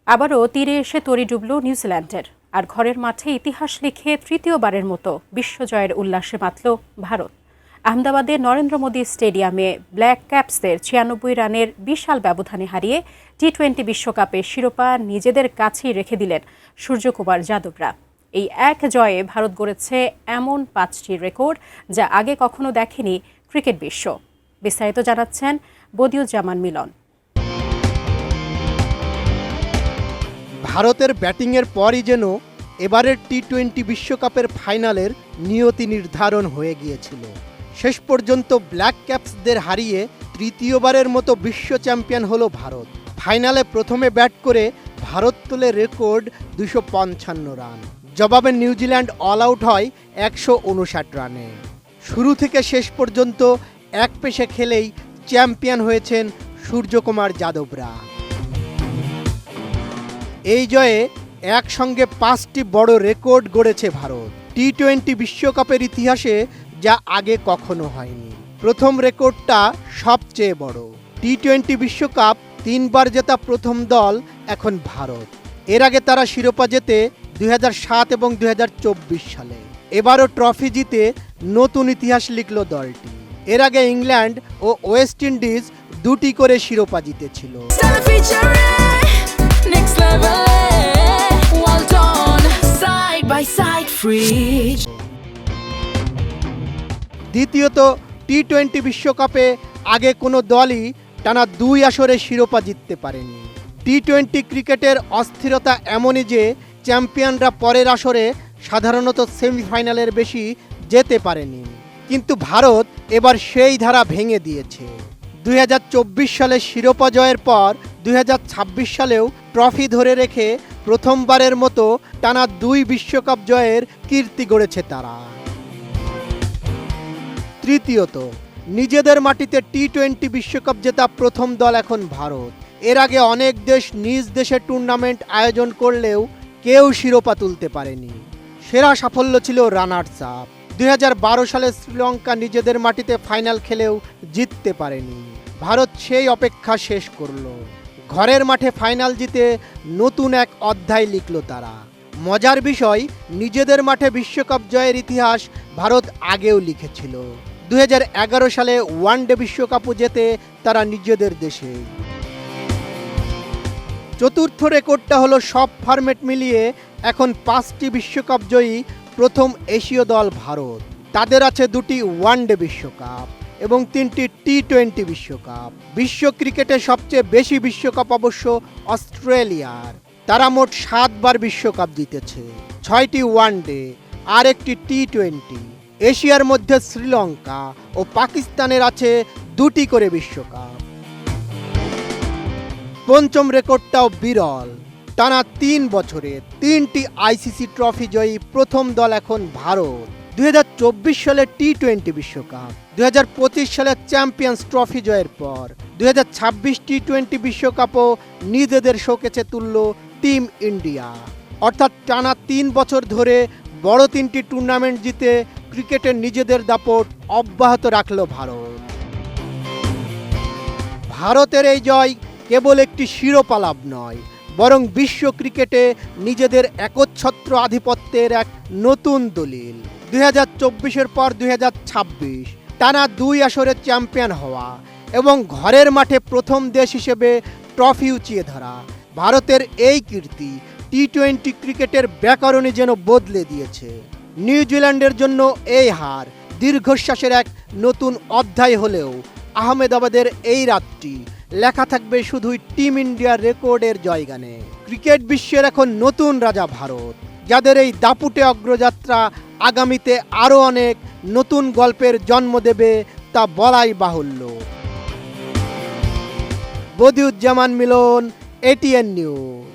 আবারও তীরে এসে তরি ডুবল নিউজিল্যান্ডের। আর ঘরের মাঠে ইতিহাস লিখে তৃতীয়বারের মতো বিশ্বজয়ের উল্লাসে মাতল ভারত। আহমেদাবাদের নরেন্দ্র মোদী স্টেডিয়ামে ব্ল্যাক ক্যাপসদের 96 রানের বিশাল ব্যবধানে হারিয়ে টি-20 বিশ্বকাপের শিরোপা নিজেদের কাছেই রেখে দিলেন সূর্যকুমার যাদবরা। এই এক জয়ে ভারত গড়েছে এমন 5টি রেকর্ড যা আগে কখনো দেখেনি ক্রিকেট বিশ্ব। বিস্তারিত জানাচ্ছেন বদিউজ্জামান মিলন। ভারতের ব্যাটিংয়ের পরই যেন এবারের টি-20 বিশ্বকাপের ফাইনালের নিয়তি নির্ধারণ হয়ে গিয়েছিল। শেষ পর্যন্ত ব্ল্যাক ক্যাপসদের হারিয়ে তৃতীয়বারের মতো বিশ্ব চ্যাম্পিয়ন হলো ভারত। ফাইনালে প্রথমে ব্যাট করে ভারত তোলে রেকর্ড 255 রান। জবাবে নিউজিল্যান্ড অল আউট হয় 159 রানে। শুরু থেকে শেষ পর্যন্ত এক পেশে খেলেই চ্যাম্পিয়ন হয়েছেন সূর্যকুমার যাদবরা। এই জয়ে একসঙ্গে 5টি বড় রেকর্ড গড়েছে ভারত। টি-20 বিশ্বকাপের ইতিহাসে যা আগে কখনো হয়নি। প্রথম রেকর্ডটা সবচেয়ে বড়। টি-20 বিশ্বকাপ 3বার জেতা প্রথম দল এখন ভারত। এর আগে তারা শিরোপা জেতে 2007 এবং 2024 সালে। এবারও ট্রফি জিতে নতুন ইতিহাস লিখল দলটি। এর আগে ইংল্যান্ড ও ওয়েস্ট ইন্ডিজ 2টি করে শিরোপা জিতেছিল। দ্বিতীয়ত, টি-20 বিশ্বকাপে আগে কোনো দলই টানা 2 আসরে শিরোপা জিততে পারেনি। টি-20 ক্রিকেটের অস্থিরতা এমনই যে চ্যাম্পিয়নরা পরের আসরে সাধারণত সেমিফাইনালের বেশি যেতে পারেনি। কিন্তু ভারত এবার সেই ধারা ভেঙে দিয়েছে। 2024 সালে শিরোপা জয়ের পর 2026 সালেও ট্রফি ধরে রেখে প্রথমবারের মতো টানা 2 বিশ্বকাপ জয়ের কীর্তি গড়েছে তারা। তৃতীয়ত, নিজেদের মাটিতে টি-20 বিশ্বকাপ জেতা প্রথম দল এখন ভারত। এর আগে অনেক দেশ নিজ দেশে টুর্নামেন্ট আয়োজন করলেও কেউ শিরোপা তুলতে পারেনি। সেরা সাফল্য ছিল রানার্স আপ। 2012 সালে শ্রীলঙ্কা নিজেদের মাটিতে ফাইনাল খেলেও জিততে পারেনি। ভারত সেই অপেক্ষা শেষ করল। ঘরের মাঠে ফাইনাল জিতে নতুন এক অধ্যায় লিখল তারা। মজার বিষয়, নিজেদের মাঠে বিশ্বকাপ জয়ের ইতিহাস ভারত আগেও লিখেছিল। 2011 সালে ওয়ানডে বিশ্বকাপও জেতে তারা নিজেদের দেশে। চতুর্থ রেকর্ডটা হলো সব ফরম্যাট মিলিয়ে এখন 5টি বিশ্বকাপ জয়ী প্রথম এশীয় দল ভারত। তাদের আছে 2টি ওয়ানডে বিশ্বকাপ এবং 3টি টি-20 বিশ্বকাপ। বিশ্ব ক্রিকেটে সবচেয়ে বেশি বিশ্বকাপ অবশ্য অস্ট্রেলিয়ার। তারা মোট 7বার বিশ্বকাপ জিতেছে, 6টি ওয়ানডে আর 1টি টি-20। এশিয়ার মধ্যে শ্রীলঙ্কা ও পাকিস্তানের আছে 2টি করে বিশ্বকাপ। পঞ্চম রেকর্ডটাও বিরল। টানা 3 বছরে 3টি আইসিসি ট্রফি জয়ী প্রথম দল এখন ভারত। 2024 সালে টি-20 বিশ্বকাপ, 2025 সালে চ্যাম্পিয়ন্স ট্রফি জয়ের পর 2026 টি-20 বিশ্বকাপও নিজেদের শোকেছে তুলল টিম ইন্ডিয়া। অর্থাৎ টানা 3 বছর ধরে বড় 3টি টুর্নামেন্ট জিতে ক্রিকেটের নিজেদের দাপট অব্যাহত রাখল ভারত। ভারতের এই জয় কেবল একটি শিরোপা লাভ নয়, বরং বিশ্ব ক্রিকেটে নিজেদের একচ্ছত্র আধিপত্যের এক নতুন দলিল। 2024-এর পর 2026 টানা 2 আসরে চ্যাম্পিয়ন হওয়া এবং ঘরের মাঠে প্রথম দেশ হিসেবে ট্রফি উঁচিয়ে ধরা। ভারতের এই কীর্তি টি-20 ক্রিকেটের ব্যাকরণই যেন বদলে দিয়েছে। নিউজিল্যান্ডের জন্য এই হার দীর্ঘশ্বাসের এক নতুন অধ্যায় হলেও আহমেদাবাদের এই রাতটি লেখা থাকবে শুধুই টিম ইন্ডিয়ার রেকর্ডের জয়গানে। ক্রিকেট বিশ্বের এখন নতুন রাজা ভারত, যাদের এই দাপুটে অগ্রযাত্রা আগামীতে আরও অনেক নতুন গল্পের জন্ম দেবে তা বলাই বাহুল্য। বদিউজ্জামান মিলন, ATN নিউজ।